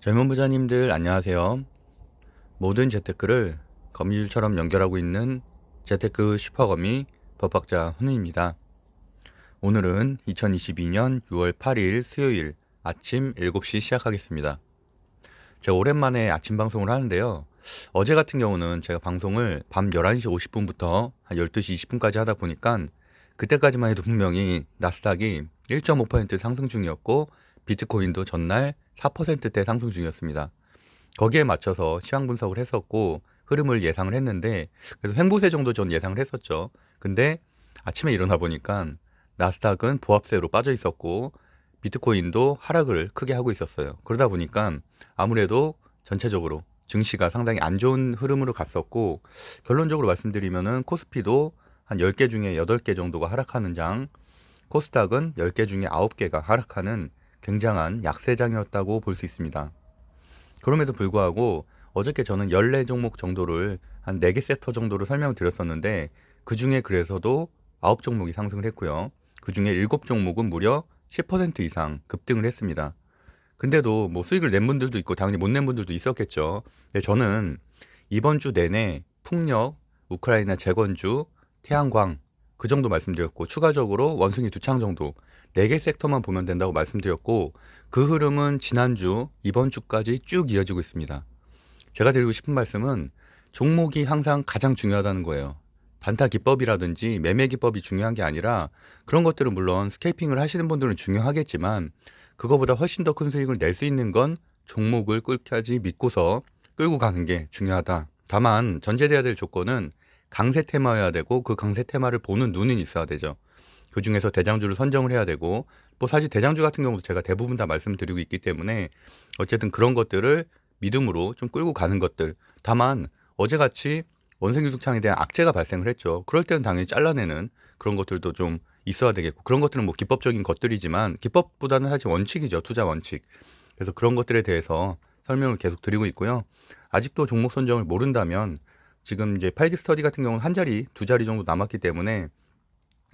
젊은 부자님들 안녕하세요. 모든 재테크를 거미줄처럼 연결하고 있는 재테크 슈퍼거미 법학자 훈우입니다. 오늘은 2022년 6월 8일 수요일 아침 7시 시작하겠습니다. 제가 오랜만에 아침 방송을 하는데요. 어제 같은 경우는 제가 방송을 밤 11시 50분부터 한 12시 20분까지 하다 보니까 그때까지만 해도 분명히 나스닥이 1.5% 상승 중이었고 비트코인도 전날 4%대 상승 중이었습니다. 거기에 맞춰서 시황 분석을 했었고 흐름을 예상을 했는데 그래서 횡보세 정도 전 예상을 했었죠. 근데 아침에 일어나 보니까 나스닥은 보합세로 빠져 있었고 비트코인도 하락을 크게 하고 있었어요. 그러다 보니까 아무래도 전체적으로 증시가 상당히 안 좋은 흐름으로 갔었고 결론적으로 말씀드리면은 코스피도 한 10개 중에 8개 정도가 하락하는 장, 코스닥은 10개 중에 9개가 하락하는 굉장한 약세장이었다고 볼 수 있습니다. 그럼에도 불구하고 어저께 저는 14종목 정도를 한 4개 섹터 정도로 설명드렸었는데 그 중에 그래서도 9종목이 상승을 했고요. 그 중에 7종목은 무려 10% 이상 급등을 했습니다. 근데도 뭐 수익을 낸 분들도 있고 당연히 못 낸 분들도 있었겠죠. 근데 저는 이번 주 내내 풍력, 우크라이나 재건주, 태양광 그 정도 말씀드렸고 추가적으로 원숭이 두 창 정도 4개 섹터만 보면 된다고 말씀드렸고 그 흐름은 지난주, 이번 주까지 쭉 이어지고 있습니다. 제가 드리고 싶은 말씀은 종목이 항상 가장 중요하다는 거예요. 단타 기법이라든지 매매 기법이 중요한 게 아니라 그런 것들은 물론 스케이핑을 하시는 분들은 중요하겠지만 그거보다 훨씬 더 큰 수익을 낼 수 있는 건 종목을 끝까지 믿고서 끌고 가는 게 중요하다. 다만 전제돼야 될 조건은 강세 테마여야 되고 그 강세 테마를 보는 눈은 있어야 되죠. 그 중에서 대장주를 선정을 해야 되고 뭐 사실 대장주 같은 경우도 제가 대부분 다 말씀드리고 있기 때문에 어쨌든 그런 것들을 믿음으로 좀 끌고 가는 것들. 다만 어제같이 원생유독창에 대한 악재가 발생을 했죠. 그럴 때는 당연히 잘라내는 그런 것들도 좀 있어야 되겠고 그런 것들은 뭐 기법적인 것들이지만 기법보다는 사실 원칙이죠. 투자 원칙. 그래서 그런 것들에 대해서 설명을 계속 드리고 있고요. 아직도 종목 선정을 모른다면 지금 이제 파이드 스터디 같은 경우는 한 자리, 두 자리 정도 남았기 때문에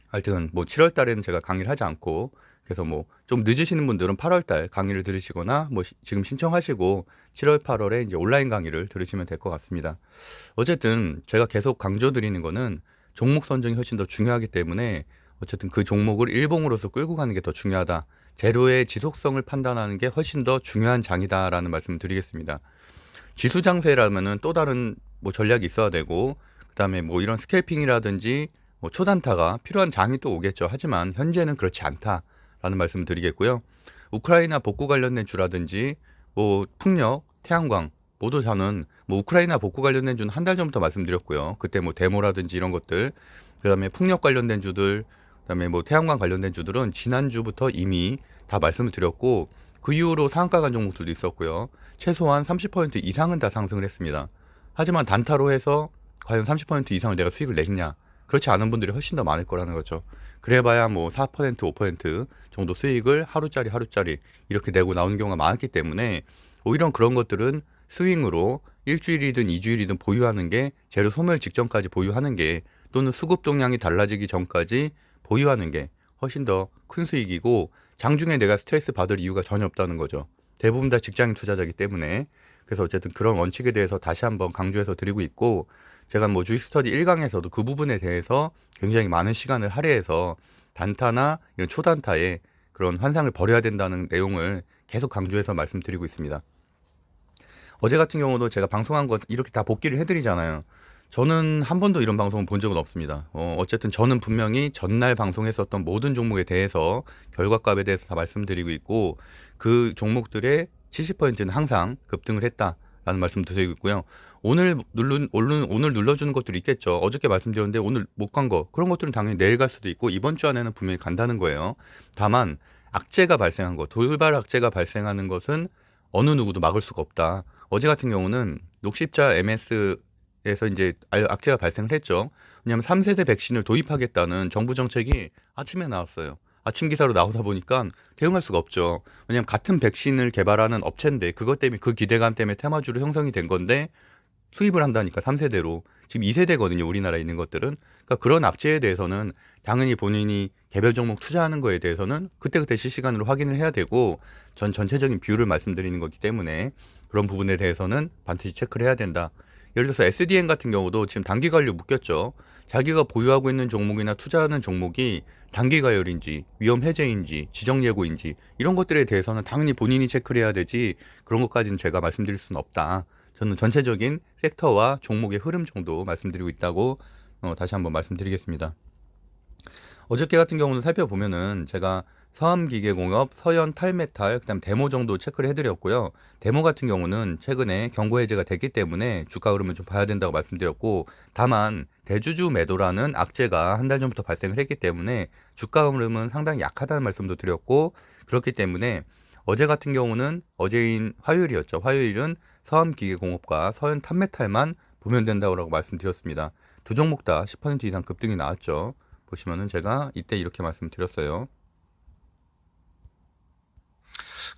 하여튼 뭐 7월 달에는 제가 강의를 하지 않고 그래서 뭐 좀 늦으시는 분들은 8월 달 강의를 들으시거나 뭐 지금 신청하시고 7월 8월에 이제 온라인 강의를 들으시면 될 것 같습니다. 어쨌든 제가 계속 강조드리는 거는 종목 선정이 훨씬 더 중요하기 때문에 어쨌든 그 종목을 일봉으로서 끌고 가는 게 더 중요하다. 재료의 지속성을 판단하는 게 훨씬 더 중요한 장이다라는 말씀을 드리겠습니다. 지수 장세라면은 또 다른 뭐 전략이 있어야 되고 그다음에 뭐 이런 스캘핑이라든지 뭐 초단타가 필요한 장이 또 오겠죠. 하지만 현재는 그렇지 않다라는 말씀을 드리겠고요. 우크라이나 복구 관련된 주라든지 뭐 풍력, 태양광 모두 저는 뭐 우크라이나 복구 관련된 주는 한 달 전부터 말씀드렸고요. 그때 뭐 데모라든지 이런 것들 그다음에 풍력 관련된 주들 그다음에 뭐 태양광 관련된 주들은 지난주부터 이미 다 말씀을 드렸고 그 이후로 상한가 간 종목들도 있었고요. 최소한 30% 이상은 다 상승을 했습니다. 하지만 단타로 해서 과연 30% 이상을 내가 수익을 내겠냐? 그렇지 않은 분들이 훨씬 더 많을 거라는 거죠. 그래봐야 뭐 4%, 5% 정도 수익을 하루짜리 이렇게 내고 나오는 경우가 많았기 때문에 오히려 그런 것들은 스윙으로 일주일이든 이주일이든 보유하는 게 재료 소멸 직전까지 보유하는 게 또는 수급 동향이 달라지기 전까지 보유하는 게 훨씬 더 큰 수익이고 장중에 내가 스트레스 받을 이유가 전혀 없다는 거죠. 대부분 다 직장인 투자자이기 때문에 그래서 어쨌든 그런 원칙에 대해서 다시 한번 강조해서 드리고 있고 제가 뭐 주식 스터디 1강에서도 그 부분에 대해서 굉장히 많은 시간을 할애해서 단타나 이런 초단타에 그런 환상을 버려야 된다는 내용을 계속 강조해서 말씀드리고 있습니다. 어제 같은 경우도 제가 방송한 거 이렇게 다 복기를 해드리잖아요. 저는 한 번도 이런 방송을 본 적은 없습니다. 어쨌든 저는 분명히 전날 방송했었던 모든 종목에 대해서 결과값에 대해서 다 말씀드리고 있고 그 종목들의 70%는 항상 급등을 했다라는 말씀 드리고 있고요. 오늘 눌러주는 것들이 있겠죠. 어저께 말씀드렸는데 오늘 못 간 거 그런 것들은 당연히 내일 갈 수도 있고 이번 주 안에는 분명히 간다는 거예요. 다만 악재가 발생한 거 돌발 악재가 발생하는 것은 어느 누구도 막을 수가 없다. 어제 같은 경우는 녹십자 MS에서 이제 악재가 발생을 했죠. 왜냐하면 3세대 백신을 도입하겠다는 정부 정책이 아침에 나왔어요. 아침 기사로 나오다 보니까 대응할 수가 없죠. 왜냐하면 같은 백신을 개발하는 업체인데 그것 때문에 그 기대감 때문에 테마주로 형성이 된 건데 수입을 한다니까 3세대로. 지금 2세대거든요. 우리나라에 있는 것들은. 그러니까 그런 악재에 대해서는 당연히 본인이 개별 종목 투자하는 거에 대해서는 그때그때 실시간으로 확인을 해야 되고 전체적인 비율을 말씀드리는 거기 때문에 그런 부분에 대해서는 반드시 체크를 해야 된다. 예를 들어서 SDN 같은 경우도 지금 단기 관료 묶였죠. 자기가 보유하고 있는 종목이나 투자하는 종목이 단기 가열인지 위험 해제인지 지정 예고인지 이런 것들에 대해서는 당연히 본인이 체크를 해야 되지 그런 것까지는 제가 말씀드릴 수는 없다. 저는 전체적인 섹터와 종목의 흐름 정도 말씀드리고 있다고 다시 한번 말씀드리겠습니다. 어저께 같은 경우는 살펴보면은 제가 서암기계공업, 서현 탈메탈, 그다음 데모 정도 체크를 해드렸고요. 데모 같은 경우는 최근에 경고 해제가 됐기 때문에 주가 흐름을 좀 봐야 된다고 말씀드렸고, 다만 대주주 매도라는 악재가 한 달 전부터 발생을 했기 때문에 주가 흐름은 상당히 약하다는 말씀도 드렸고, 그렇기 때문에 어제 같은 경우는 어제인 화요일이었죠. 화요일은 서암기계공업과 서현 탈메탈만 보면 된다고 말씀드렸습니다. 두 종목 다 10% 이상 급등이 나왔죠. 보시면은 제가 이때 이렇게 말씀드렸어요.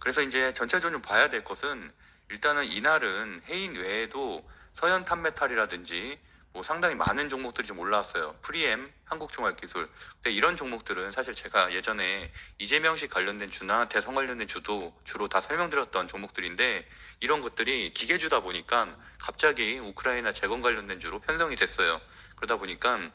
그래서 이제 전체적으로 봐야 될 것은 일단은 이날은 해인 외에도 서현 탑메탈이라든지 뭐 상당히 많은 종목들이 좀 올라왔어요. 프리엠, 한국종합기술. 근데 이런 종목들은 사실 제가 예전에 이재명식 관련된 주나 대선 관련된 주도 주로 다 설명드렸던 종목들인데 이런 것들이 기계주다 보니까 갑자기 우크라이나 재건 관련된 주로 편성이 됐어요. 그러다 보니까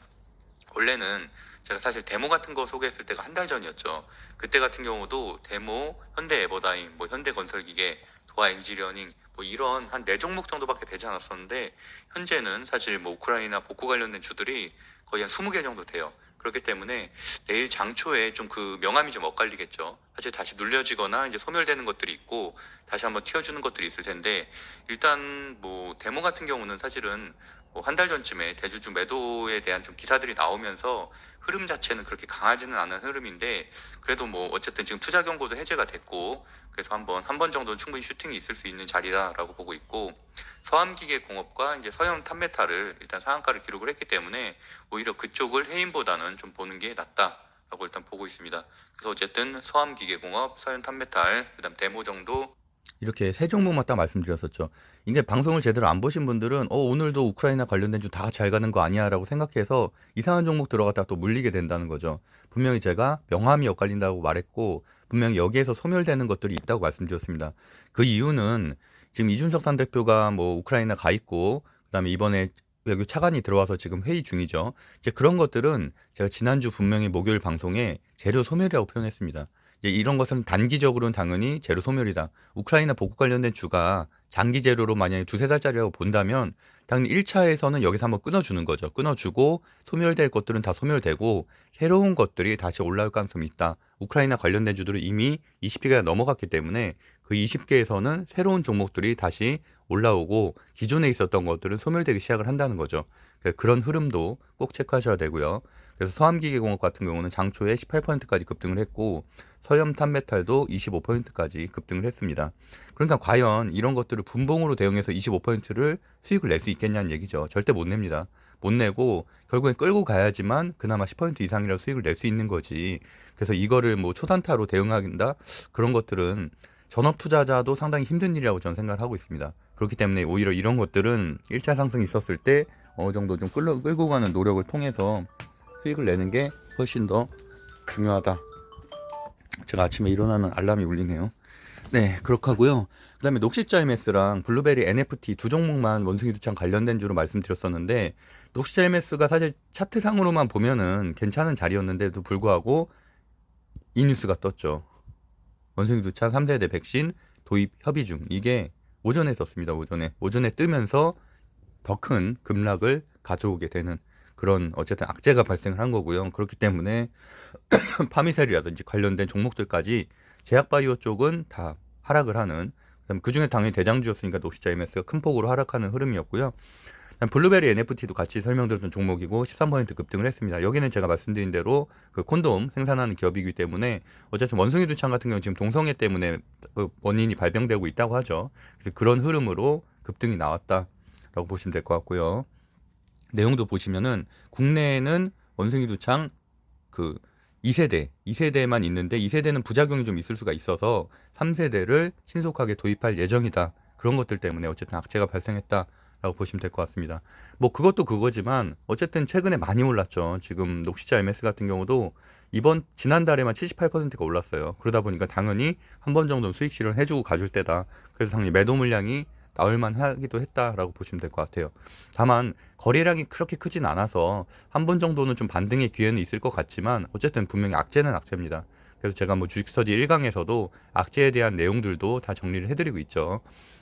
원래는 제가 사실 데모 같은 거 소개했을 때가 한 달 전이었죠. 그때 같은 경우도 데모, 현대에버다임, 뭐 현대건설기계, 도화엔지니어링 뭐 이런 한 4종목 정도밖에 되지 않았었는데 현재는 사실 뭐 우크라이나 복구 관련된 주들이 거의 한 20개 정도 돼요. 그렇기 때문에 내일 장초에 좀 그 명암이 좀 엇갈리겠죠. 사실 다시 눌려지거나 이제 소멸되는 것들이 있고 다시 한번 튀어주는 것들이 있을 텐데 일단 뭐 데모 같은 경우는 사실은 뭐 한 달 전쯤에 대주주 매도에 대한 좀 기사들이 나오면서 흐름 자체는 그렇게 강하지는 않은 흐름인데 그래도 뭐 어쨌든 지금 투자 경고도 해제가 됐고 그래서 한 번 정도는 충분히 슈팅이 있을 수 있는 자리다라고 보고 있고 서암기계공업과 이제 서현 탑메탈을 일단 상한가를 기록을 했기 때문에 오히려 그쪽을 해인보다는 좀 보는 게 낫다라고 일단 보고 있습니다. 그래서 어쨌든 서암기계공업, 서현 탑메탈, 그다음 데모 정도 이렇게 세 종목만 딱 말씀드렸었죠. 이게 방송을 제대로 안 보신 분들은 오늘도 우크라이나 관련된 주 다 잘 가는 거 아니야 라고 생각해서 이상한 종목 들어갔다가 또 물리게 된다는 거죠. 분명히 제가 명암이 엇갈린다고 말했고 분명히 여기에서 소멸되는 것들이 있다고 말씀드렸습니다. 그 이유는 지금 이준석 당대표가 뭐 우크라이나 가 있고 그다음에 이번에 여기 차관이 들어와서 지금 회의 중이죠. 이제 그런 것들은 제가 지난주 분명히 목요일 방송에 재료 소멸이라고 표현했습니다. 이런 것은 단기적으로는 당연히 재료 소멸이다. 우크라이나 복구 관련된 주가 장기 재료로 만약에 2-3달짜리라고 본다면 당연히 1차에서는 여기서 한번 끊어주는 거죠. 끊어주고 소멸될 것들은 다 소멸되고 새로운 것들이 다시 올라올 가능성이 있다. 우크라이나 관련된 주들은 이미 20개가 넘어갔기 때문에 그 20개에서는 새로운 종목들이 다시 올라오고 기존에 있었던 것들은 소멸되기 시작을 한다는 거죠. 그런 흐름도 꼭 체크하셔야 되고요. 그래서 서암기계공업 같은 경우는 장초에 18%까지 급등을 했고 서현 탑메탈도 25%까지 급등을 했습니다. 그러니까 과연 이런 것들을 분봉으로 대응해서 25%를 수익을 낼 수 있겠냐는 얘기죠. 절대 못 냅니다. 못 내고 결국엔 끌고 가야지만 그나마 10% 이상이라도 수익을 낼 수 있는 거지. 그래서 이거를 뭐 초단타로 대응한다? 그런 것들은 전업 투자자도 상당히 힘든 일이라고 저는 생각을 하고 있습니다. 그렇기 때문에 오히려 이런 것들은 1차 상승이 있었을 때 어느 정도 좀 끌고 가는 노력을 통해서 수익을 내는 게 훨씬 더 중요하다. 제가 아침에 일어나면 알람이 울리네요. 네, 그렇게 하고요. 그 다음에 녹십자 MS랑 블루베리 NFT 두 종목만 원숭이 두창 관련된 주로 말씀드렸었는데 녹십자 MS가 사실 차트상으로만 보면은 괜찮은 자리였는데도 불구하고 이 뉴스가 떴죠. 원숭이 두창 3세대 백신 도입 협의 중. 이게 오전에 떴습니다. 오전에 뜨면서 더 큰 급락을 가져오게 되는 그런 어쨌든 악재가 발생을 한 거고요. 그렇기 때문에 파미셀이라든지 관련된 종목들까지 제약바이오 쪽은 다 하락을 하는 그 중에 당연히 대장주였으니까 녹십자 MS가 큰 폭으로 하락하는 흐름이었고요. 블루베리 NFT도 같이 설명드렸던 종목이고 13% 급등을 했습니다. 여기는 제가 말씀드린 대로 그 콘돔 생산하는 기업이기 때문에 어쨌든 원숭이 두창 같은 경우 지금 동성애 때문에 원인이 발병되고 있다고 하죠. 그래서 그런 흐름으로 급등이 나왔다라고 보시면 될 것 같고요. 내용도 보시면은 국내에는 원숭이 두창 그 2세대만 있는데 2세대는 부작용이 좀 있을 수가 있어서 3세대를 신속하게 도입할 예정이다. 그런 것들 때문에 어쨌든 악재가 발생했다라고 라고 보시면 될 것 같습니다. 뭐 그것도 그거지만 어쨌든 최근에 많이 올랐죠. 지금 녹시자 MS 같은 경우도 지난달에만 78%가 올랐어요. 그러다 보니까 당연히 한 번 정도는 수익 실현해주고 가줄 때다. 그래서 당연히 매도 물량이 나올만 하기도 했다라고 보시면 될 것 같아요. 다만 거래량이 그렇게 크진 않아서 한 번 정도는 좀 반등의 기회는 있을 것 같지만 어쨌든 분명히 악재는 악재입니다. 그래서 제가 뭐 주식 스터디 1강에서도 악재에 대한 내용들도 다 정리를 해드리고 있죠.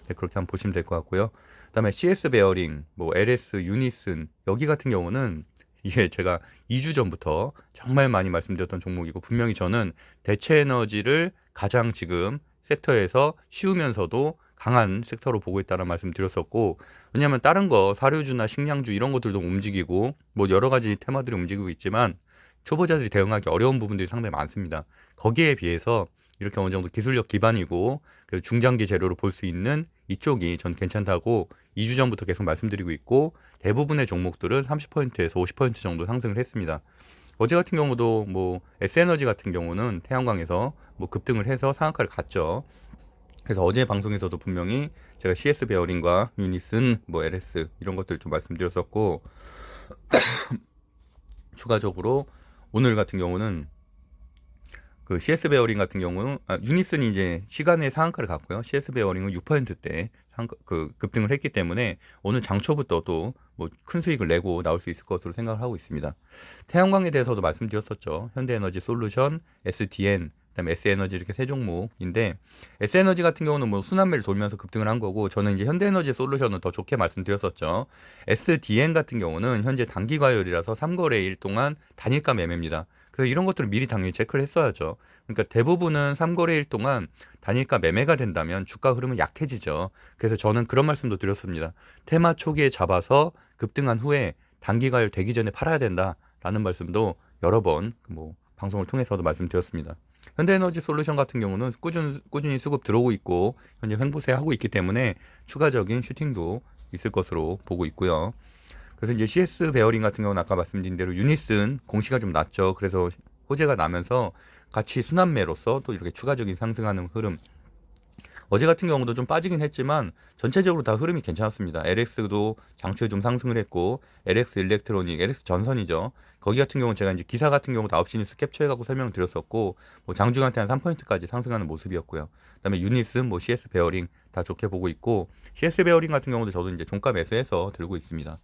네, 그렇게 한번 보시면 될 것 같고요. 그다음에 CS 베어링, 뭐 LS, 유니슨 여기 같은 경우는 이게 제가 2주 전부터 정말 많이 말씀드렸던 종목이고 분명히 저는 대체 에너지를 가장 지금 섹터에서 쉬우면서도 강한 섹터로 보고 있다는 말씀 드렸었고, 왜냐하면 다른 거 사료주나 식량주 이런 것들도 움직이고 뭐 여러 가지 테마들이 움직이고 있지만 초보자들이 대응하기 어려운 부분들이 상당히 많습니다. 거기에 비해서 이렇게 어느 정도 기술력 기반이고 중장기 재료로 볼 수 있는 이쪽이 전 괜찮다고 2주 전부터 계속 말씀드리고 있고, 대부분의 종목들은 30%에서 50% 정도 상승을 했습니다. 어제 같은 경우도 뭐 S에너지 같은 경우는 태양광에서 뭐 급등을 해서 상한가를 갔죠. 그래서 어제 방송에서도 분명히 제가 CS 베어링과 유니슨, 뭐 LS 이런 것들 좀 말씀드렸었고, 추가적으로 오늘 같은 경우는 그 CS 베어링 같은 경우는 유니슨이 이제 시간의 상한가를 갔고요. CS 베어링은 6%대 급등을 했기 때문에 오늘 장초부터 또 뭐 큰 수익을 내고 나올 수 있을 것으로 생각을 하고 있습니다. 태양광에 대해서도 말씀드렸었죠. 현대에너지 솔루션, SDN, 그다음에 S에너지 이렇게 세 종목인데, S에너지 같은 경우는 뭐 순환매를 돌면서 급등을 한 거고, 저는 이제 현대에너지 솔루션은 더 좋게 말씀드렸었죠. SDN 같은 경우는 현재 단기 과열이라서 3거래일 동안 단일가 매매입니다. 그래서 이런 것들을 미리 당연히 체크를 했어야죠. 그러니까 대부분은 3거래일 동안 단일가 매매가 된다면 주가 흐름은 약해지죠. 그래서 저는 그런 말씀도 드렸습니다. 테마 초기에 잡아서 급등한 후에 단기 과열 되기 전에 팔아야 된다라는 말씀도 여러 번 뭐 방송을 통해서도 말씀드렸습니다. 현대에너지 솔루션 같은 경우는 꾸준히 수급 들어오고 있고 현재 횡보세 하고 있기 때문에 추가적인 슈팅도 있을 것으로 보고 있고요. 그래서 이제 CS 베어링 같은 경우는 아까 말씀드린 대로 유니슨 공시가 좀 낮죠. 그래서 호재가 나면서 같이 순환매로서 또 이렇게 추가적인 상승하는 흐름. 어제 같은 경우도 좀 빠지긴 했지만 전체적으로 다 흐름이 괜찮았습니다. LX도 장초에 좀 상승을 했고, LX 일렉트로닉, LX 전선이죠. 거기 같은 경우는 제가 이제 기사 같은 경우도 9시 뉴스 캡처해갖고 설명을 드렸었고, 뭐 장중한테 한 3%까지 상승하는 모습이었고요. 그다음에 유니슨, 뭐 CS 베어링 다 좋게 보고 있고, CS 베어링 같은 경우도 저도 이제 종가 매수해서 들고 있습니다.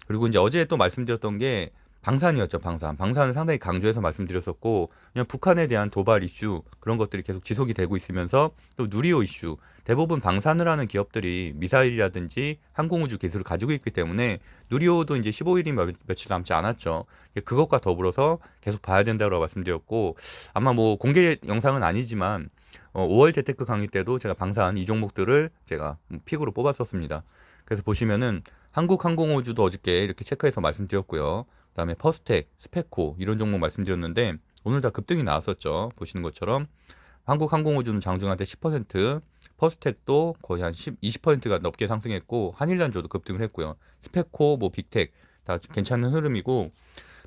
그리고 이제 어제 또 말씀드렸던 게 방산이었죠. 방산을 상당히 강조해서 말씀드렸었고, 그냥 북한에 대한 도발 이슈 그런 것들이 계속 지속이 되고 있으면서 또 누리호 이슈, 대부분 방산을 하는 기업들이 미사일이라든지 항공우주 기술을 가지고 있기 때문에 누리호도 이제 15일이 며칠 남지 않았죠. 그것과 더불어서 계속 봐야 된다고 말씀드렸고, 아마 뭐 공개 영상은 아니지만 5월 재테크 강의 때도 제가 방산 이 종목들을 제가 픽으로 뽑았었습니다. 그래서 보시면은 한국항공우주도 어저께 이렇게 체크해서 말씀드렸고요. 그다음에 퍼스텍, 스페코 이런 종목 말씀드렸는데 오늘 다 급등이 나왔었죠. 보시는 것처럼 한국항공우주는 장중한테 10%, 퍼스텍도 거의 한 20%가 넘게 상승했고, 한일란조도 급등을 했고요. 스페코, 뭐 빅텍 다 괜찮은 흐름이고,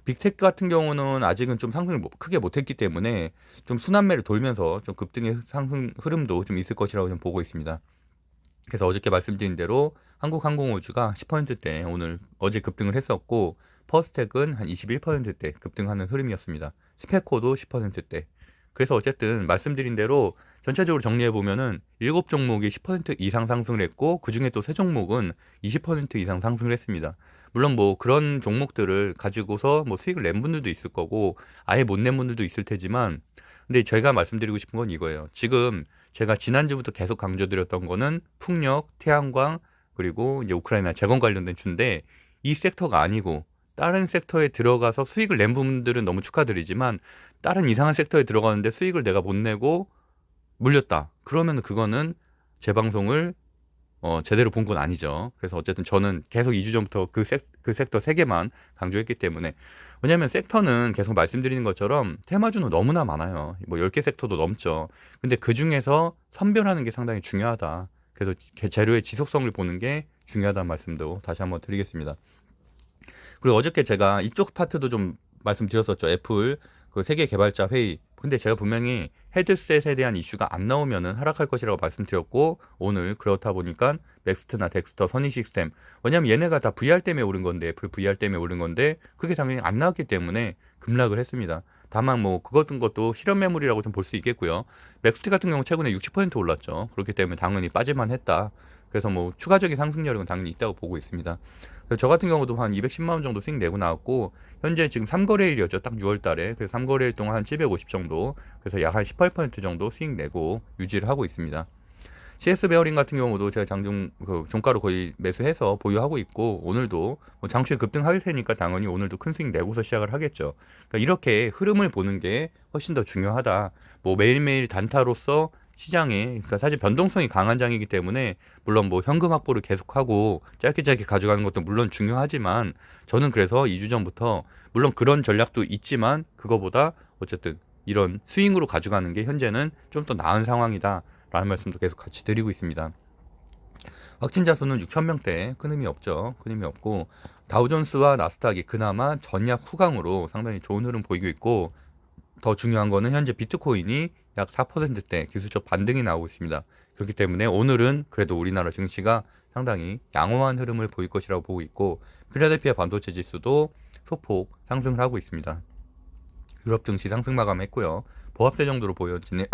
빅텍 같은 경우는 아직은 좀 상승을 크게 못했기 때문에 좀 순환매를 돌면서 좀 급등의 상승 흐름도 좀 있을 것이라고 좀 보고 있습니다. 그래서 어저께 말씀드린 대로 한국항공우주가 10%대 어제 급등을 했었고, 퍼스텍은 한 21%대 급등하는 흐름이었습니다. 스페코도 10%대. 그래서 어쨌든 말씀드린 대로 전체적으로 정리해 보면은 7종목이 10% 이상 상승을 했고, 그중에 또 3종목은 20% 이상 상승을 했습니다. 물론 뭐 그런 종목들을 가지고서 뭐 수익을 낸 분들도 있을 거고 아예 못 낸 분들도 있을 테지만, 근데 제가 말씀드리고 싶은 건 이거예요. 지금 제가 지난주부터 계속 강조드렸던 거는 풍력, 태양광, 그리고 이제 우크라이나 재건 관련된 주인데, 이 섹터가 아니고 다른 섹터에 들어가서 수익을 낸 분들은 너무 축하드리지만, 다른 이상한 섹터에 들어가는데 수익을 내가 못 내고 물렸다. 그러면 그거는 제 방송을 제대로 본 건 아니죠. 그래서 어쨌든 저는 계속 2주 전부터 그 섹터 3개만 강조했기 때문에, 왜냐면 섹터는 계속 말씀드리는 것처럼 테마주는 너무나 많아요. 뭐 10개 섹터도 넘죠. 근데 그 중에서 선별하는 게 상당히 중요하다. 그래서 재료의 지속성을 보는 게 중요하다는 말씀도 다시 한번 드리겠습니다. 그리고 어저께 제가 이쪽 파트도 좀 말씀드렸었죠. 애플 그 세계 개발자 회의 근데 제가 분명히 헤드셋에 대한 이슈가 안 나오면은 하락할 것이라고 말씀드렸고, 오늘 그렇다 보니까 맥스트나 덱스터, 선의시스템, 왜냐면 얘네가 다 VR 때문에 오른 건데, 애플 VR 때문에 오른 건데 그게 당연히 안 나왔기 때문에 급락을 했습니다. 다만 뭐 그것은 것도 실험 매물이라고 좀 볼 수 있겠고요. 맥스트 같은 경우 최근에 60% 올랐죠. 그렇기 때문에 당연히 빠질만 했다. 그래서 뭐 추가적인 상승 여력은 당연히 있다고 보고 있습니다. 그래서 저 같은 경우도 한 210만 원 정도 수익 내고 나왔고, 현재 지금 3거래일이었죠. 딱 6월 달에. 그래서 3거래일 동안 한 750 정도, 그래서 약 한 18% 정도 수익 내고 유지를 하고 있습니다. CS 베어링 같은 경우도 제가 장중 그 종가로 거의 매수해서 보유하고 있고, 오늘도 뭐 장중에 급등할 테니까 당연히 오늘도 큰 수익 내고서 시작을 하겠죠. 그러니까 이렇게 흐름을 보는 게 훨씬 더 중요하다. 뭐 매일매일 단타로서 시장에, 그러니까 사실 변동성이 강한 장이기 때문에 물론 뭐 현금 확보를 계속하고 짧게 짧게 가져가는 것도 물론 중요하지만, 저는 그래서 2주 전부터 물론 그런 전략도 있지만 그거보다 어쨌든 이런 스윙으로 가져가는 게 현재는 좀 더 나은 상황이다 라는 말씀도 계속 같이 드리고 있습니다. 확진자 수는 6,000명대, 큰 의미 없죠. 큰 의미 없고, 다우존스와 나스닥이 그나마 전약 후강으로 상당히 좋은 흐름 보이고 있고, 더 중요한 거는 현재 비트코인이 약 4%대 기술적 반등이 나오고 있습니다. 그렇기 때문에 오늘은 그래도 우리나라 증시가 상당히 양호한 흐름을 보일 것이라고 보고 있고, 필라델피아 반도체 지수도 소폭 상승을 하고 있습니다. 유럽 증시 상승 마감했고요. 보합세 정도로 보여지네요.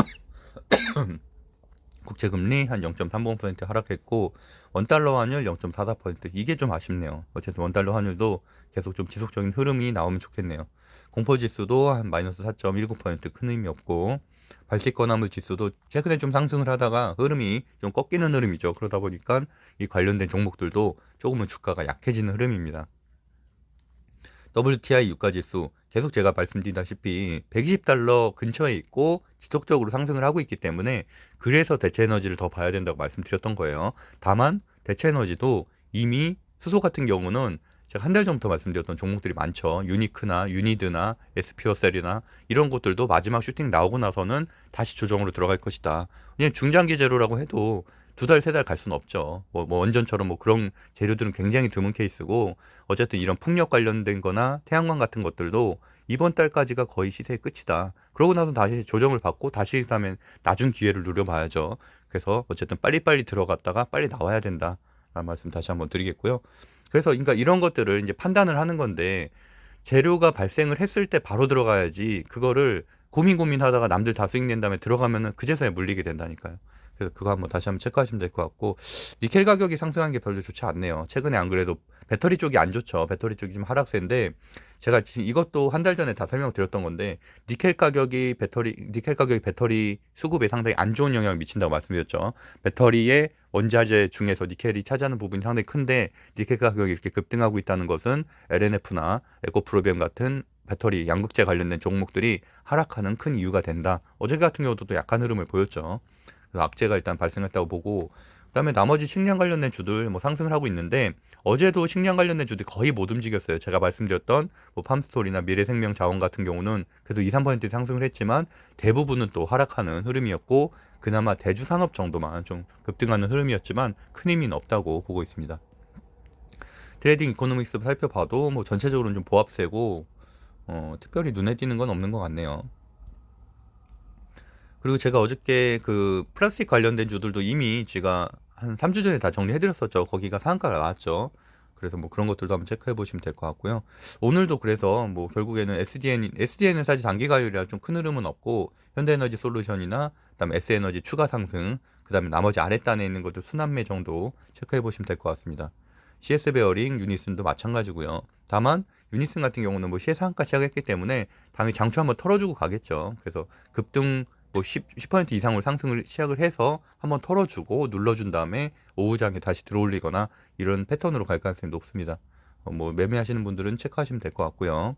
국채금리 한 0.30% 하락했고, 원달러 환율 0.44%, 이게 좀 아쉽네요. 어쨌든 원달러 환율도 계속 좀 지속적인 흐름이 나오면 좋겠네요. 공포지수도 한 마이너스 4.19%, 큰 의미 없고, 발식 건화물 지수도 최근에 좀 상승을 하다가 흐름이 좀 꺾이는 흐름이죠. 그러다 보니까 이 관련된 종목들도 조금은 주가가 약해지는 흐름입니다. WTI 유가지수 계속 제가 말씀드리다시피 120달러 근처에 있고 지속적으로 상승을 하고 있기 때문에, 그래서 대체에너지를 더 봐야 된다고 말씀드렸던 거예요. 다만 대체에너지도 이미 수소 같은 경우는 제가 한 달 전부터 말씀드렸던 종목들이 많죠. 유니크나 유니드나 에스피어셀이나 이런 것들도 마지막 슈팅 나오고 나서는 다시 조정으로 들어갈 것이다. 그냥 중장기 재료라고 해도 2달, 3달 갈 수는 없죠. 뭐 원전처럼 뭐 그런 재료들은 굉장히 드문 케이스고, 어쨌든 이런 풍력 관련된 거나 태양광 같은 것들도 이번 달까지가 거의 시세의 끝이다. 그러고 나서 다시 조정을 받고 다시 그다음에 나중 기회를 누려봐야죠. 그래서 어쨌든 빨리빨리 들어갔다가 빨리 나와야 된다 라는 말씀 다시 한번 드리겠고요. 그래서 그러니까 이런 것들을 이제 판단을 하는 건데, 재료가 발생을 했을 때 바로 들어가야지, 그거를 고민하다가 남들 다 수익 낸 다음에 들어가면은 그제서야 물리게 된다니까요. 그래서 그거 한번 다시 한번 체크하시면 될 것 같고, 니켈 가격이 상승한 게 별로 좋지 않네요. 최근에 안 그래도 배터리 쪽이 안 좋죠. 배터리 쪽이 좀 하락세인데, 제가 지금 이것도 한 달 전에 다 설명드렸던 건데, 니켈 가격이 배터리 수급에 상당히 안 좋은 영향을 미친다고 말씀드렸죠. 배터리의 원자재 중에서 니켈이 차지하는 부분이 상당히 큰데, 니켈 가격이 이렇게 급등하고 있다는 것은 LNF나 에코프로비움 같은 배터리 양극재 관련된 종목들이 하락하는 큰 이유가 된다. 어제 같은 경우도 또 약한 흐름을 보였죠. 악재가 일단 발생했다고 보고, 그다음에 나머지 식량 관련된 주들 뭐 상승을 하고 있는데, 어제도 식량 관련된 주들이 거의 못 움직였어요. 제가 말씀드렸던 뭐 팜스토리나 미래생명 자원 같은 경우는 그래도 2~3% 상승을 했지만 대부분은 또 하락하는 흐름이었고, 그나마 대주산업 정도만 좀 급등하는 흐름이었지만 큰 의미는 없다고 보고 있습니다. 트레이딩 이코노믹스 살펴봐도 뭐 전체적으로는 좀 보합세고, 특별히 눈에 띄는 건 없는 것 같네요. 그리고 제가 어저께 그 플라스틱 관련된 주들도 이미 제가 한 3주 전에 다 정리해드렸었죠. 거기가 상한가가 나왔죠. 그래서 뭐 그런 것들도 한번 체크해 보시면 될 것 같고요. 오늘도 그래서 뭐 결국에는 SDN은 사실 단기가율이라 좀 큰 흐름은 없고, 현대에너지 솔루션이나 그다음에 S에너지 추가 상승, 그다음에 나머지 아랫단에 있는 것들 순환매 정도 체크해 보시면 될 것 같습니다. CS 베어링, 유니슨도 마찬가지고요. 다만 유니슨 같은 경우는 뭐 시세상한가 시작했기 때문에 당연히 장초 한번 털어주고 가겠죠. 그래서 급등 뭐 10% 이상으로 상승을 시작을 해서 한번 털어주고 눌러준 다음에 오후장에 다시 들어올리거나 이런 패턴으로 갈 가능성이 높습니다. 뭐 매매하시는 분들은 체크하시면 될 것 같고요.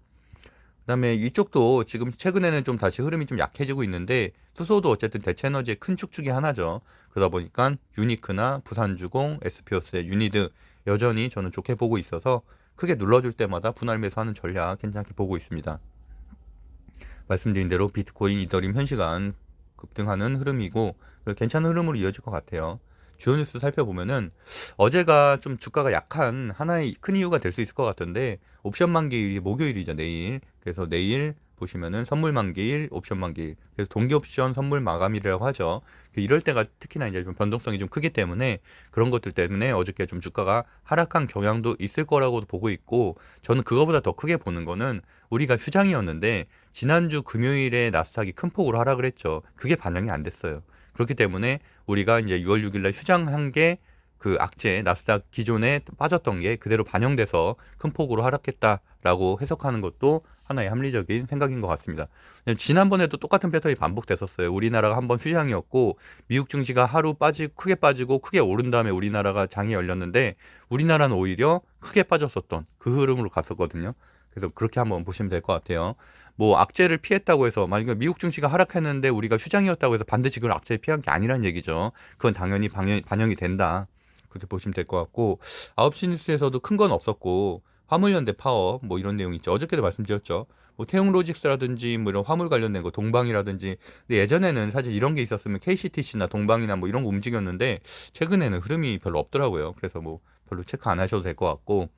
그다음에 이쪽도 지금 최근에는 좀 다시 흐름이 좀 약해지고 있는데, 수소도 어쨌든 대체에너지의 큰 축 중에 하나죠. 그러다 보니까 유니크나 부산주공, SPO스의 유니드 여전히 저는 좋게 보고 있어서 크게 눌러줄 때마다 분할 매수하는 전략 괜찮게 보고 있습니다. 말씀드린 대로 비트코인, 이더리움 현시간 급등하는 흐름이고, 괜찮은 흐름으로 이어질 것 같아요. 주요 뉴스 살펴보면은 어제가 좀 주가가 약한 하나의 큰 이유가 될 수 있을 것 같은데, 옵션 만기일이 목요일이죠, 내일. 그래서 내일 보시면은 선물 만기일, 옵션 만기일, 그래서 동기 옵션 선물 마감일이라고 하죠. 이럴 때가 특히나 이제 좀 변동성이 좀 크기 때문에 그런 것들 때문에 어저께 좀 주가가 하락한 경향도 있을 거라고도 보고 있고, 저는 그거보다 더 크게 보는 거는 우리가 휴장이었는데 지난주 금요일에 나스닥이 큰 폭으로 하락을 했죠. 그게 반영이 안 됐어요. 그렇기 때문에 우리가 이제 6월 6일 날 휴장한 게 그 악재 나스닥 기존에 빠졌던 게 그대로 반영돼서 큰 폭으로 하락했다라고 해석하는 것도 하나의 합리적인 생각인 것 같습니다. 지난번에도 똑같은 패턴이 반복됐었어요. 우리나라가 한번 휴장이었고 미국 증시가 하루 크게 빠지고 크게 오른 다음에 우리나라가 장이 열렸는데 우리나라는 오히려 크게 빠졌었던 그 흐름으로 갔었거든요. 그래서 그렇게 한번 보시면 될 것 같아요. 뭐 악재를 피했다고 해서 만약에 미국 증시가 하락했는데 우리가 휴장이었다고 해서 반드시 그걸 악재를 피한 게 아니라는 얘기죠. 그건 당연히 반영이 된다. 그렇게 보시면 될 것 같고, 9시 뉴스에서도 큰 건 없었고 화물연대 파업 뭐 이런 내용이 있죠. 어저께도 말씀드렸죠. 뭐 태웅로직스라든지 뭐 이런 화물 관련된 거 동방이라든지, 근데 예전에는 사실 이런 게 있었으면 KCTC나 동방이나 뭐 이런 거 움직였는데 최근에는 흐름이 별로 없더라고요. 그래서 뭐 별로 체크 안 하셔도 될 것 같고,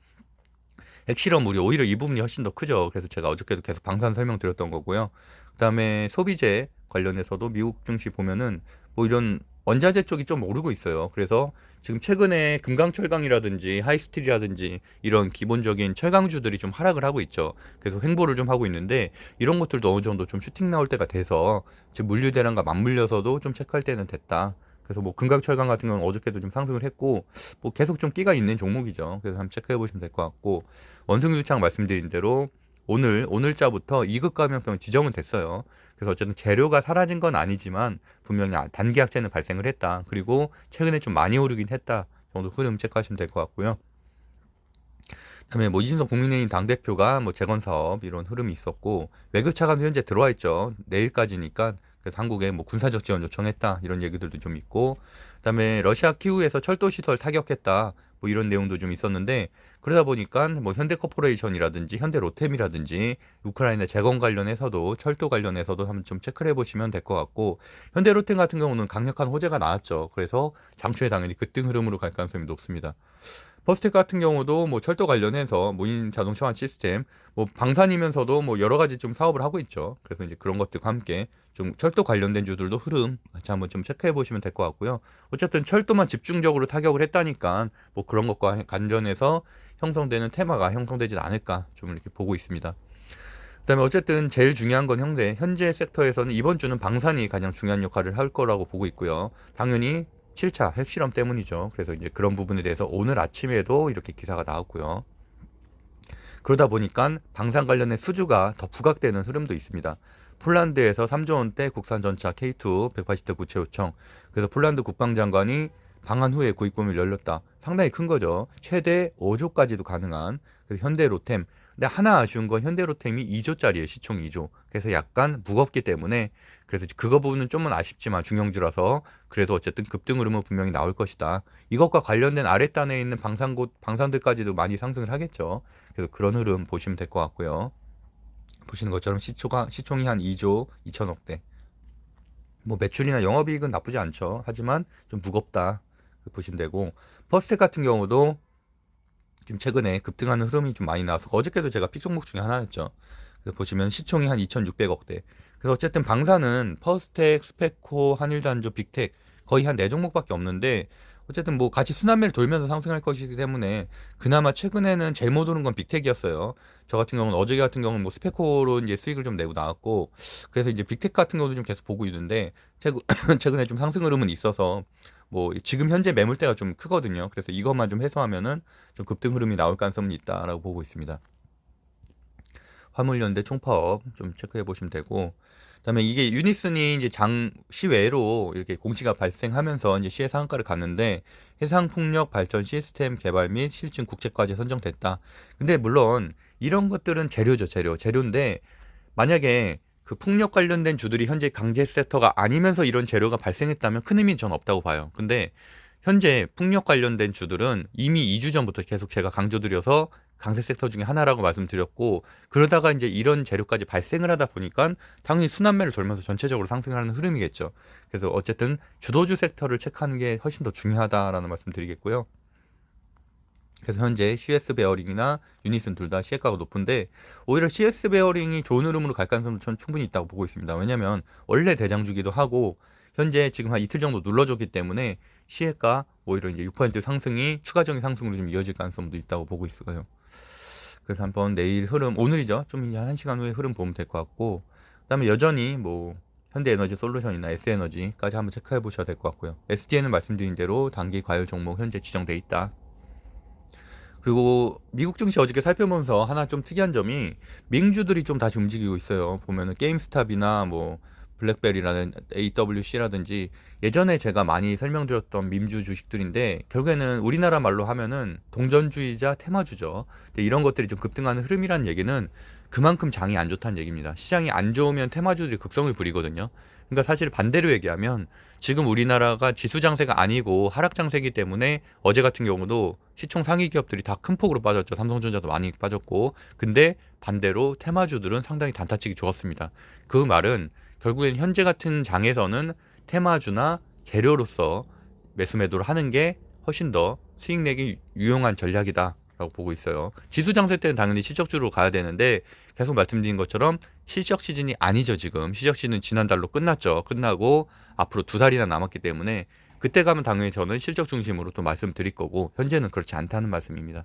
핵실험 우리 오히려 이 부분이 훨씬 더 크죠. 그래서 제가 어저께도 계속 방산 설명드렸던 거고요. 그다음에 소비재 관련해서도 미국 증시 보면은 뭐 이런 원자재 쪽이 좀 오르고 있어요. 그래서 지금 최근에 금강철강이라든지 하이스틸이라든지 이런 기본적인 철강주들이 좀 하락을 하고 있죠. 그래서 횡보를 좀 하고 있는데 이런 것들도 어느 정도 좀 슈팅 나올 때가 돼서 지금 물류 대란과 맞물려서도 좀 체크할 때는 됐다. 그래서 뭐 금강철강 같은 경우는 어저께도 좀 상승을 했고 뭐 계속 좀 끼가 있는 종목이죠. 그래서 한번 체크해 보시면 될 것 같고, 원성유창 말씀드린 대로 오늘자부터 2급 감염병 지정은 됐어요. 그래서 어쨌든 재료가 사라진 건 아니지만 분명히 단기 악재는 발생을 했다. 그리고 최근에 좀 많이 오르긴 했다 정도 흐름 체크하시면 될 것 같고요. 그다음에 뭐 이준석 국민의힘 당대표가 뭐 재건 사업 이런 흐름이 있었고, 외교 차관도 현재 들어와 있죠. 내일까지니까. 그래서 한국에 뭐 군사적 지원 요청했다 이런 얘기들도 좀 있고, 그다음에 러시아 키우에서 철도 시설 타격했다 뭐 이런 내용도 좀 있었는데, 그러다 보니까 뭐 현대코퍼레이션이라든지 현대로템이라든지 우크라이나 재건 관련해서도 철도 관련해서도 한번 좀 체크를 해보시면 될 것 같고, 현대로템 같은 경우는 강력한 호재가 나왔죠. 그래서 장초에 당연히 급등 흐름으로 갈 가능성이 높습니다. 퍼스텍 같은 경우도 뭐 철도 관련해서 무인 자동 차환 시스템, 뭐 방산이면서도 뭐 여러 가지 좀 사업을 하고 있죠. 그래서 이제 그런 것들과 함께 좀 철도 관련된 주들도 흐름 같이 한번 좀 체크해 보시면 될 것 같고요. 어쨌든 철도만 집중적으로 타격을 했다니까 뭐 그런 것과 관련해서 형성되는 테마가 형성되지 않을까 좀 이렇게 보고 있습니다. 그다음에 어쨌든 제일 중요한 건 현재 섹터에서는 이번 주는 방산이 가장 중요한 역할을 할 거라고 보고 있고요. 당연히 7차 핵실험 때문이죠. 그래서 이제 그런 부분에 대해서 오늘 아침에도 이렇게 기사가 나왔고요. 그러다 보니까 방산 관련된 수주가 더 부각되는 흐름도 있습니다. 폴란드에서 3조 원대 국산 전차 K2 180대 구체 요청. 그래서 폴란드 국방장관이 방한 후에 구입금을 열렸다. 상당히 큰 거죠. 최대 5조까지도 가능한. 그래서 현대로템. 근데 하나 아쉬운 건 현대로템이 2조짜리예요. 시총 2조. 그래서 약간 무겁기 때문에, 그래서 그거 부분은 좀은 아쉽지만 중형주라서 그래도 어쨌든 급등 흐름은 분명히 나올 것이다. 이것과 관련된 아랫단에 있는 방산들까지도 많이 상승을 하겠죠. 그래서 그런 흐름 보시면 될 것 같고요. 보시는 것처럼 시총이 한 2조 2천억대. 뭐 매출이나 영업이익은 나쁘지 않죠. 하지만 좀 무겁다 보시면 되고, 퍼스텍 같은 경우도 지금 최근에 급등하는 흐름이 좀 많이 나와서 어저께도 제가 픽 종목 중에 하나였죠. 그래서 보시면 시총이 한 2,600억대. 그래서 어쨌든 방사는 퍼스텍, 스페코, 한일단조, 빅텍 거의 한 4종목밖에 없는데, 어쨌든 뭐 같이 순환매를 돌면서 상승할 것이기 때문에 그나마 최근에는 제일 못 오른 건 빅텍이었어요. 저 같은 경우는 어제 같은 경우는 뭐 스페코로 이제 수익을 좀 내고 나왔고, 그래서 이제 빅텍 같은 경우도 좀 계속 보고 있는데 최근에 좀 상승 흐름은 있어서 뭐 지금 현재 매물대가 좀 크거든요. 그래서 이것만 좀 해소하면은 좀 급등 흐름이 나올 가능성이 있다라고 보고 있습니다. 화물연대 총파업 좀 체크해 보시면 되고, 그다음에 이게 유니슨이 이제 장 시외로 이렇게 공시가 발생하면서 이제 시의 상한가를 갔는데, 해상풍력 발전 시스템 개발 및 실증 국제과제 선정됐다. 근데 물론 이런 것들은 재료인데, 만약에 그 풍력 관련된 주들이 현재 강제 섹터가 아니면서 이런 재료가 발생했다면 큰 의미는 전 없다고 봐요. 근데 현재 풍력 관련된 주들은 이미 2주 전부터 계속 제가 강조드려서 강세 섹터 중에 하나라고 말씀드렸고, 그러다가 이제 이런 재료까지 발생을 하다 보니까 당연히 순환매를 돌면서 전체적으로 상승하는 흐름이겠죠. 그래서 어쨌든 주도주 섹터를 체크하는 게 훨씬 더 중요하다라는 말씀 드리겠고요. 그래서 현재 CS 베어링이나 유닛은 둘 다 시혜가가 높은데, 오히려 CS 베어링이 좋은 흐름으로 갈 가능성도 전 충분히 있다고 보고 있습니다. 왜냐면 원래 대장주기도 하고 현재 지금 한 이틀 정도 눌러줬기 때문에 시혜가 오히려 이제 6% 상승이 추가적인 상승으로 좀 이어질 가능성도 있다고 보고 있어요. 그래서 한번 내일 흐름, 오늘이죠, 좀 한 1시간 후에 흐름 보면 될 것 같고, 그다음에 여전히 뭐 현대에너지 솔루션이나 S에너지까지 한번 체크해 보셔야 될 것 같고요. SDN은 말씀드린 대로 단기 과열 종목 현재 지정돼 있다. 그리고 미국 증시 어저께 살펴보면서 하나 좀 특이한 점이, 민주들이 좀 다시 움직이고 있어요. 보면은 게임스탑이나 뭐 블랙베리라는 AWC라든지 예전에 제가 많이 설명드렸던 민주 주식들인데, 결국에는 우리나라 말로 하면은 동전주의자 테마주죠. 근데 이런 것들이 좀 급등하는 흐름이란 얘기는 그만큼 장이 안 좋다는 얘기입니다. 시장이 안 좋으면 테마주들이 극성을 부리거든요. 그러니까 사실 반대로 얘기하면 지금 우리나라가 지수 장세가 아니고 하락 장세이기 때문에 어제 같은 경우도 시총 상위 기업들이 다 큰 폭으로 빠졌죠. 삼성전자도 많이 빠졌고. 근데 반대로 테마주들은 상당히 단타치기 좋았습니다. 그 말은 결국엔 현재 같은 장에서는 테마주나 재료로서 매수 매도를 하는 게 훨씬 더 수익 내기 유용한 전략이다 라고 보고 있어요. 지수 장세 때는 당연히 실적주로 가야 되는데, 계속 말씀드린 것처럼 실적 시즌이 아니죠. 지금 실적 시즌은 지난달로 끝났죠. 끝나고 앞으로 2달이나 남았기 때문에 그때 가면 당연히 저는 실적 중심으로 또 말씀드릴 거고, 현재는 그렇지 않다는 말씀입니다.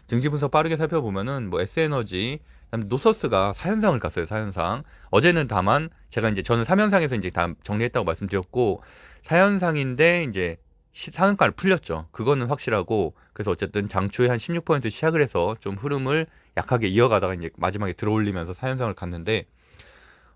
증시 분석 빠르게 살펴보면은 뭐 S에너지, 그다음에 노서스가 4현상을 갔어요. 4현상. 어제는 다만 제가 이제 저는 3현상에서 이제 다 정리했다고 말씀드렸고, 4현상인데 이제 상한가를 풀렸죠. 그거는 확실하고, 그래서 어쨌든 장초에 한 16% 시작을 해서 좀 흐름을 약하게 이어가다가 이제 마지막에 들어올리면서 4현상을 갔는데,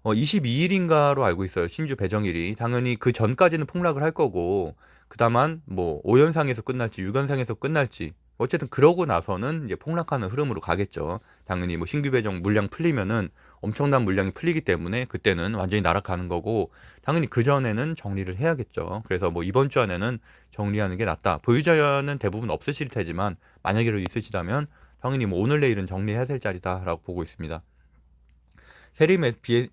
22일인가로 알고 있어요. 신주 배정일이. 당연히 그 전까지는 폭락을 할 거고, 그다만 뭐 5연상에서 끝날지 6연상에서 끝날지, 어쨌든 그러고 나서는 이제 폭락하는 흐름으로 가겠죠. 당연히 뭐 신규 배정 물량 풀리면은 엄청난 물량이 풀리기 때문에 그때는 완전히 날아가는 거고, 당연히 그 전에는 정리를 해야겠죠. 그래서 뭐 이번 주 안에는 정리하는 게 낫다. 보유자는 대부분 없으실 테지만 만약에 있으시다면 당연히 뭐 오늘 내일은 정리해야 될 자리다라고 보고 있습니다. 세림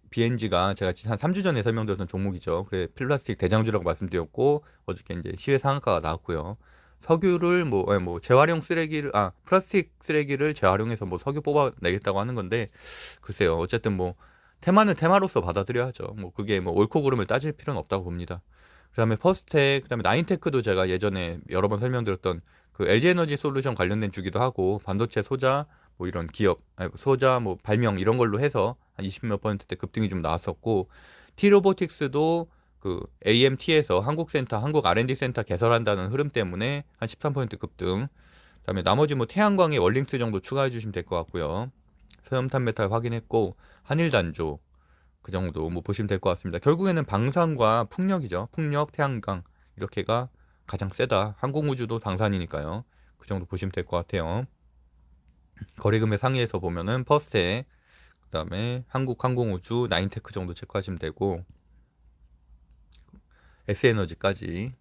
BNG가 제가 한 3주 전에 설명드렸던 종목이죠. 그래, 플라스틱 대장주라고 말씀드렸고, 어저께 이제 시외 상한가가 나왔고요. 석유를 뭐 재활용 쓰레기를, 플라스틱 쓰레기를 재활용해서 뭐 석유 뽑아내겠다고 하는 건데, 글쎄요. 어쨌든 뭐 테마는 테마로서 받아들여야죠. 뭐 그게 뭐 옳고 그름을 따질 필요는 없다고 봅니다. 그다음에 퍼스텍, 그다음에 나인테크도 제가 예전에 여러 번 설명드렸던 그 LG에너지 솔루션 관련된 주기도 하고, 반도체 소자 뭐 이런 기업, 소자 뭐 발명 이런 걸로 해서 한 20몇 %대 급등이 좀 나왔었고, T로보틱스도 그 AMT에서 한국센터, 한국 R&D 센터 개설한다는 흐름 때문에 한 13% 급등. 그다음에 나머지 뭐 태양광의 월링스 정도 추가해 주시면 될 것 같고요. 소염탄메탈 확인했고, 한일단조 그 정도 뭐 보시면 될 것 같습니다. 결국에는 방산과 풍력이죠. 풍력, 태양광 이렇게가 가장 세다. 항공우주도 당산이니까요. 그 정도 보시면 될 것 같아요. 거래금액 상위에서 보면은 퍼스텍, 그다음에 한국항공우주, 나인테크 정도 체크하시면 되고, S에너지까지,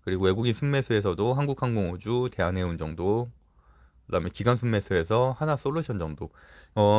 그리고 외국인 순매수에서도 한국항공우주, 대한해운 정도, 그다음에 기관 순매수에서 하나솔루션 정도.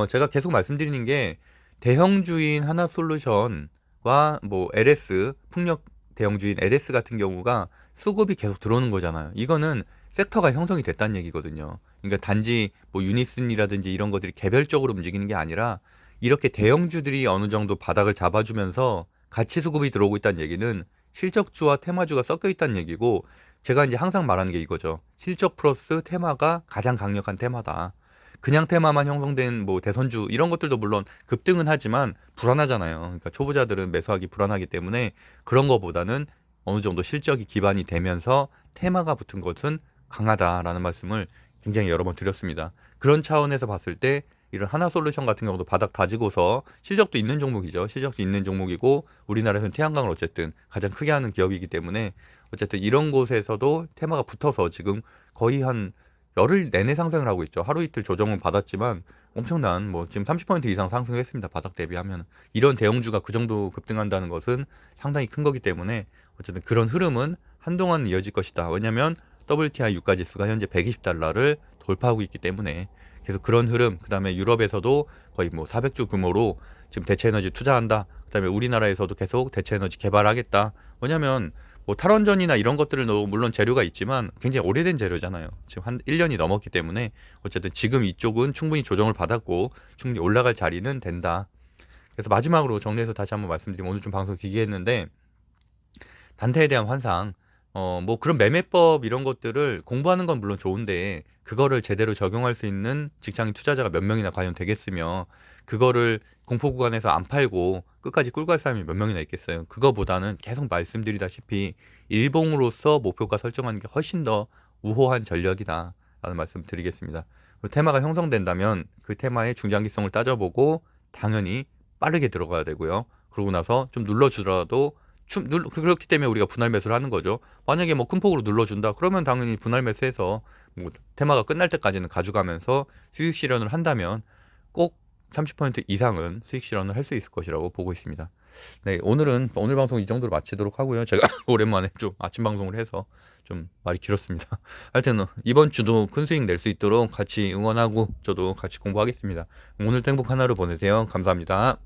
제가 계속 말씀드리는 게, 대형주인 하나솔루션과 뭐 LS, 풍력 대형주인 LS 같은 경우가 수급이 계속 들어오는 거잖아요. 이거는 섹터가 형성이 됐다는 얘기거든요. 그러니까 단지 뭐 유니슨이라든지 이런 것들이 개별적으로 움직이는 게 아니라, 이렇게 대형주들이 어느 정도 바닥을 잡아주면서 같이 수급이 들어오고 있다는 얘기는 실적주와 테마주가 섞여 있다는 얘기고, 제가 이제 항상 말하는 게 이거죠. 실적 플러스 테마가 가장 강력한 테마다. 그냥 테마만 형성된 뭐 대선주 이런 것들도 물론 급등은 하지만 불안하잖아요. 그러니까 초보자들은 매수하기 불안하기 때문에 그런 거보다는 어느 정도 실적이 기반이 되면서 테마가 붙은 것은 강하다라는 말씀을 굉장히 여러 번 드렸습니다. 그런 차원에서 봤을 때 이런 하나솔루션 같은 경우도 바닥 다지고서 실적도 있는 종목이죠. 실적도 있는 종목이고, 우리나라에서는 태양광을 어쨌든 가장 크게 하는 기업이기 때문에 어쨌든 이런 곳에서도 테마가 붙어서 지금 거의 한 열흘 내내 상승을 하고 있죠. 하루 이틀 조정은 받았지만 엄청난 뭐 지금 30% 이상 상승을 했습니다. 바닥 대비하면. 이런 대형주가 그 정도 급등한다는 것은 상당히 큰 거기 때문에 어쨌든 그런 흐름은 한동안 이어질 것이다. 왜냐하면 WTI 유가 지수가 현재 120달러를 돌파하고 있기 때문에. 그래서 그런 흐름, 그다음에 유럽에서도 거의 뭐 400조 규모로 지금 대체에너지 투자한다. 그다음에 우리나라에서도 계속 대체에너지 개발하겠다. 왜냐하면 뭐 탈원전이나 이런 것들을 넣어 물론 재료가 있지만 굉장히 오래된 재료잖아요. 지금 한 1년이 넘었기 때문에 어쨌든 지금 이쪽은 충분히 조정을 받았고 충분히 올라갈 자리는 된다. 그래서 마지막으로 정리해서 다시 한번 말씀드리면 오늘 좀 방송 길게 했는데 단타에 대한 환상 뭐 그런 매매법 이런 것들을 공부하는 건 물론 좋은데 그거를 제대로 적용할 수 있는 직장인 투자자가 몇 명이나 과연 되겠으며 그거를 공포 구간에서 안 팔고 끝까지 끌고 갈 사람이 몇 명이나 있겠어요. 그거보다는 계속 말씀드리다시피 일봉으로서 목표가 설정하는 게 훨씬 더 우호한 전략이다 라는 말씀 드리겠습니다. 그리고 테마가 형성된다면 그 테마의 중장기성을 따져보고 당연히 빠르게 들어가야 되고요. 그러고 나서 좀 눌러주더라도 그렇기 때문에 우리가 분할 매수를 하는 거죠. 만약에 뭐 큰 폭으로 눌러준다 그러면 당연히 분할 매수해서 뭐 테마가 끝날 때까지는 가져가면서 수익 실현을 한다면 꼭 30% 이상은 수익 실현을 할 수 있을 것이라고 보고 있습니다. 네, 오늘 방송 이 정도로 마치도록 하고요. 제가 오랜만에 좀 아침 방송을 해서 좀 말이 길었습니다. 하여튼 이번 주도 큰 수익 낼 수 있도록 같이 응원하고 저도 같이 공부하겠습니다. 오늘도 행복 하나로 보내세요. 감사합니다.